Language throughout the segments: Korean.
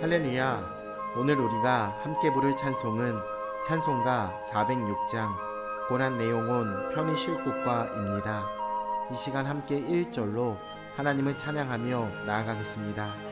할렐루야. 오늘 우리가 함께 부를 찬송은 찬송가 406장 고난 내용은 편히 쉴 곳과입니다. 이 시간 함께 1절로 하나님을 찬양하며 나아가겠습니다.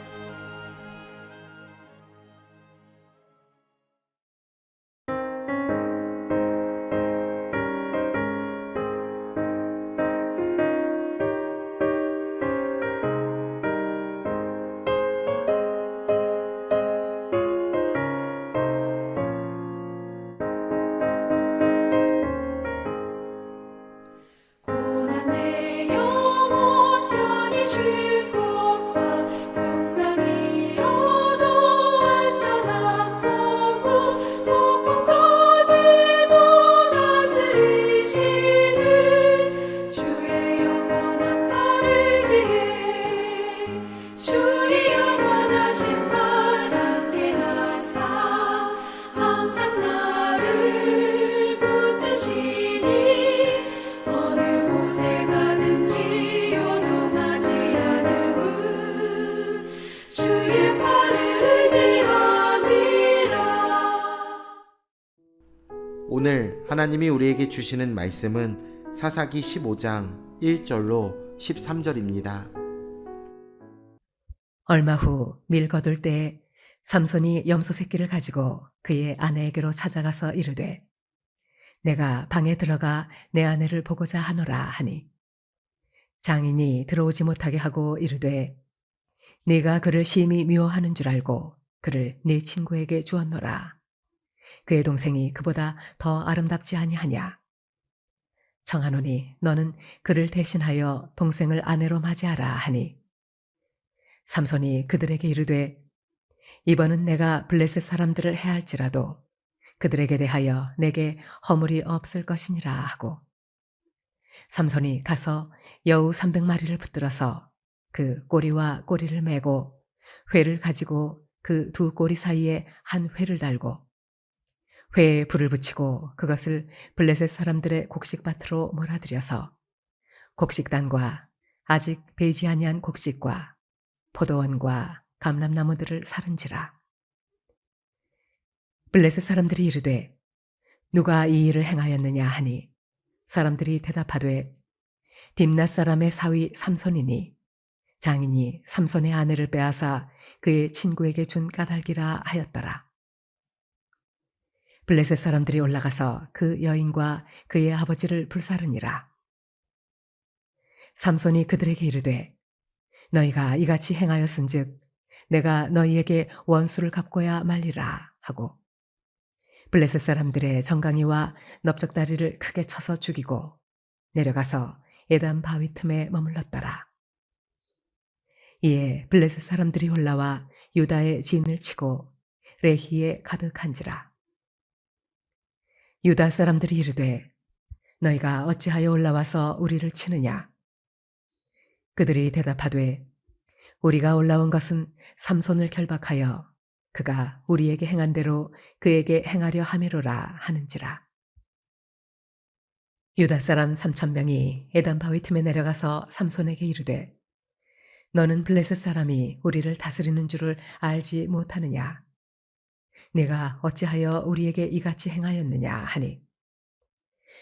오늘 하나님이 우리에게 주시는 말씀은 사사기 15장 1절로 13절입니다. 얼마 후 밀 거둘 때에 삼손이 염소 새끼를 가지고 그의 아내에게로 찾아가서 이르되 내가 방에 들어가 내 아내를 보고자 하노라 하니 장인이 들어오지 못하게 하고 이르되 네가 그를 심히 미워하는 줄 알고 그를 네 친구에게 주었노라. 그의 동생이 그보다 더 아름답지 아니하냐. 청하노니 너는 그를 대신하여 동생을 아내로 맞이하라 하니 삼손이 그들에게 이르되 이번은 내가 블레셋 사람들을 해할지라도 그들에게 대하여 내게 허물이 없을 것이니라 하고 삼손이 가서 여우 300마리를 붙들어서 그 꼬리와 꼬리를 매고 회를 가지고 그 두 꼬리 사이에 한 회를 달고 회에 불을 붙이고 그것을 블레셋 사람들의 곡식밭으로 몰아들여서 곡식단과 아직 배지 아니한 곡식과 포도원과 감람나무들을 사른지라. 블레셋 사람들이 이르되 누가 이 일을 행하였느냐 하니 사람들이 대답하되 딥낫 사람의 사위 삼손이니 장인이 삼손의 아내를 빼앗아 그의 친구에게 준 까닭이라 하였더라. 블레셋 사람들이 올라가서 그 여인과 그의 아버지를 불사르니라. 삼손이 그들에게 이르되 너희가 이같이 행하였은즉 내가 너희에게 원수를 갚고야 말리라 하고 블레셋 사람들의 정강이와 넓적다리를 크게 쳐서 죽이고 내려가서 에담 바위 틈에 머물렀더라. 이에 블레셋 사람들이 올라와 유다의 진을 치고 레히에 가득한지라. 유다 사람들이 이르되 너희가 어찌하여 올라와서 우리를 치느냐. 그들이 대답하되 우리가 올라온 것은 삼손을 결박하여 그가 우리에게 행한 대로 그에게 행하려 함이로라 하는지라. 유다 사람 3,000명이 에담 바위 틈에 내려가서 삼손에게 이르되 너는 블레셋 사람이 우리를 다스리는 줄을 알지 못하느냐. 네가 어찌하여 우리에게 이같이 행하였느냐 하니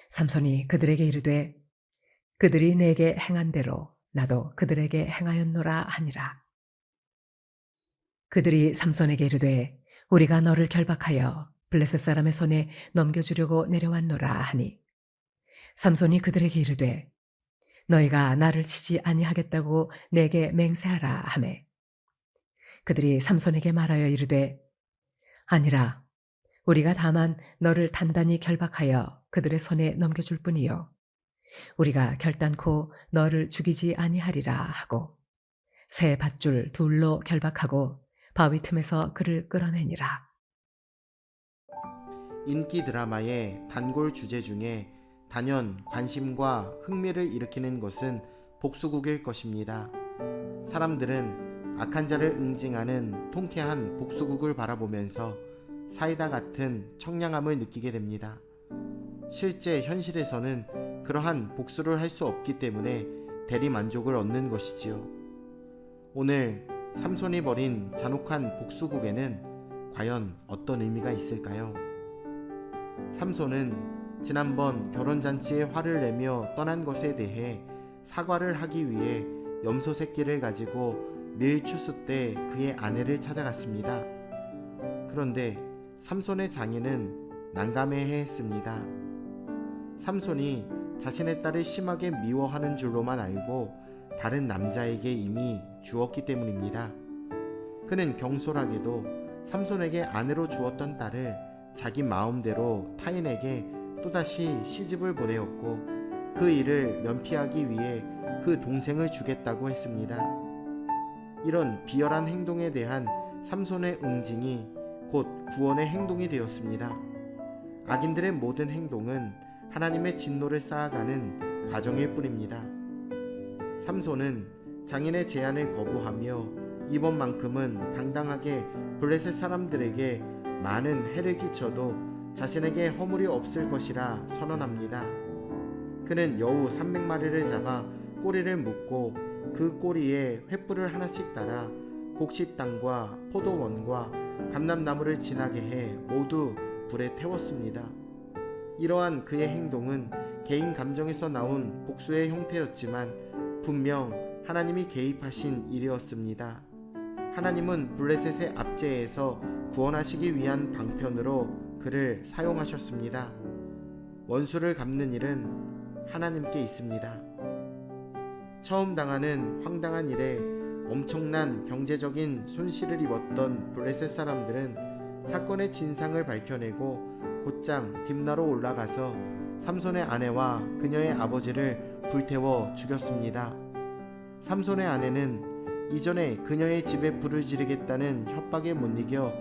삼손이 그들에게 이르되 그들이 내게 행한 대로 나도 그들에게 행하였노라 하니라. 그들이 삼손에게 이르되 우리가 너를 결박하여 블레셋 사람의 손에 넘겨주려고 내려왔노라 하니 삼손이 그들에게 이르되 너희가 나를 치지 아니하겠다고 내게 맹세하라 하매 그들이 삼손에게 말하여 이르되 아니라 우리가 다만 너를 단단히 결박하여 그들의 손에 넘겨줄 뿐이요 우리가 결단코 너를 죽이지 아니하리라 하고 새 밧줄 둘로 결박하고 바위 틈에서 그를 끌어내니라. 인기 드라마의 단골 주제 중에 단연 관심과 흥미를 일으키는 것은 복수국일 것입니다. 사람들은 악한 자를 응징하는 통쾌한 복수국을 바라보면서 사이다 같은 청량함을 느끼게 됩니다. 실제 현실에서는 그러한 복수를 할 수 없기 때문에 대리만족을 얻는 것이지요. 오늘 삼손이 벌인 잔혹한 복수국에는 과연 어떤 의미가 있을까요? 삼손은 지난번 결혼잔치에 화를 내며 떠난 것에 대해 사과를 하기 위해 염소 새끼를 가지고 밀 추수 때 그의 아내를 찾아갔습니다. 그런데 삼손의 장인은 난감해했습니다. 삼손이 자신의 딸을 심하게 미워하는 줄로만 알고 다른 남자에게 이미 주었기 때문입니다. 그는 경솔하게도 삼손에게 아내로 주었던 딸을 자기 마음대로 타인에게 또다시 시집을 보내었고 그 일을 면피하기 위해 그 동생을 주겠다고 했습니다. 이런 비열한 행동에 대한 삼손의 응징이 곧 구원의 행동이 되었습니다. 악인들의 모든 행동은 하나님의 진노를 쌓아가는 과정일 뿐입니다. 삼손은 장인의 제안을 거부하며 이번만큼은 당당하게 블레셋 사람들에게 많은 해를 끼쳐도 자신에게 허물이 없을 것이라 선언합니다. 그는 여우 300마리를 잡아 꼬리를 묶고 그 꼬리에 횃불을 하나씩 달아 곡식 땅과 포도원과 감람나무를 지나게 해 모두 불에 태웠습니다. 이러한 그의 행동은 개인 감정에서 나온 복수의 형태였지만 분명 하나님이 개입하신 일이었습니다. 하나님은 블레셋의 압제에서 구원하시기 위한 방편으로 그를 사용하셨습니다. 원수를 갚는 일은 하나님께 있습니다. 처음 당하는 황당한 일에 엄청난 경제적인 손실을 입었던 블레셋 사람들은 사건의 진상을 밝혀내고 곧장 딥나로 올라가서 삼손의 아내와 그녀의 아버지를 불태워 죽였습니다. 삼손의 아내는 이전에 그녀의 집에 불을 지르겠다는 협박에 못 이겨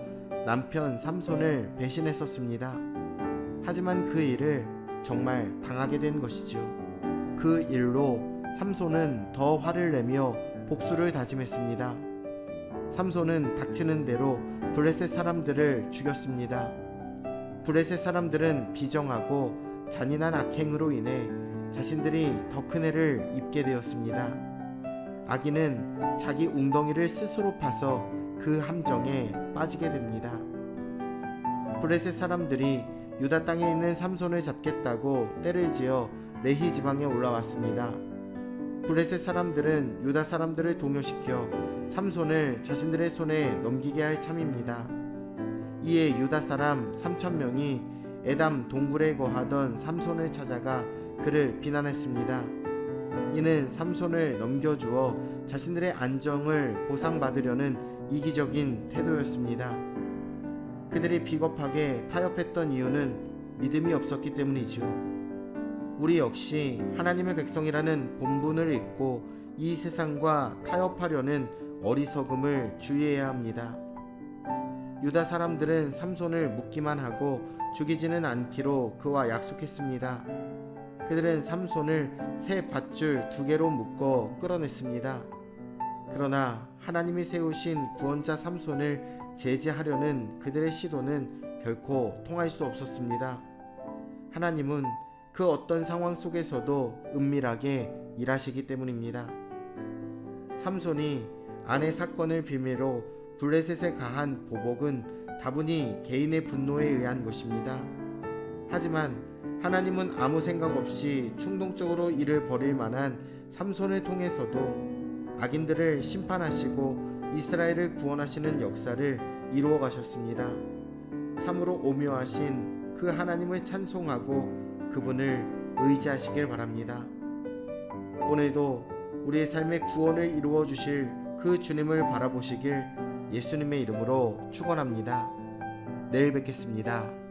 남편 삼손을 배신했었습니다. 하지만 그 일을 정말 당하게 된 것이죠. 그 일로 삼손은 더 화를 내며 복수를 다짐했습니다. 삼손은 닥치는 대로 블레셋 사람들을 죽였습니다. 블레셋 사람들은 비정하고 잔인한 악행으로 인해 자신들이 더 큰 해를 입게 되었습니다. 악인은 자기 웅덩이를 스스로 파서 그 함정에 빠지게 됩니다. 블레셋 사람들이 유다 땅에 있는 삼손을 잡겠다고 떼를 지어 레히 지방에 올라왔습니다. 블레셋 사람들은 유다 사람들을 동요시켜 삼손을 자신들의 손에 넘기게 할 참입니다. 이에 유다 사람 3,000명이 에담 동굴에 거하던 삼손을 찾아가 그를 비난했습니다. 이는 삼손을 넘겨주어 자신들의 안정을 보상받으려는 이기적인 태도였습니다. 그들이 비겁하게 타협했던 이유는 믿음이 없었기 때문이지요. 우리 역시 하나님의 백성이라는 본분을 잊고 이 세상과 타협하려는 어리석음을 주의해야 합니다. 유다 사람들은 삼손을 묻기만 하고 죽이지는 않기로 그와 약속했습니다. 그들은 삼손을 새 밧줄 2개로 묶어 끌어냈습니다. 그러나 하나님이 세우신 구원자 삼손을 제지하려는 그들의 시도는 결코 통할 수 없었습니다. 하나님은 그 어떤 상황 속에서도 은밀하게 일하시기 때문입니다. 삼손이 아내 사건을 빌미로 블레셋에 가한 보복은 다분히 개인의 분노에 의한 것입니다. 하지만 하나님은 아무 생각 없이 충동적으로 일을 벌일 만한 삼손을 통해서도 악인들을 심판하시고 이스라엘을 구원하시는 역사를 이루어 가셨습니다. 참으로 오묘하신 그 하나님을 찬송하고 그분을 의지하시길 바랍니다. 오늘도 우리의 삶의 구원을 이루어 주실 그 주님을 바라보시길 예수님의 이름으로 축원합니다. 내일 뵙겠습니다.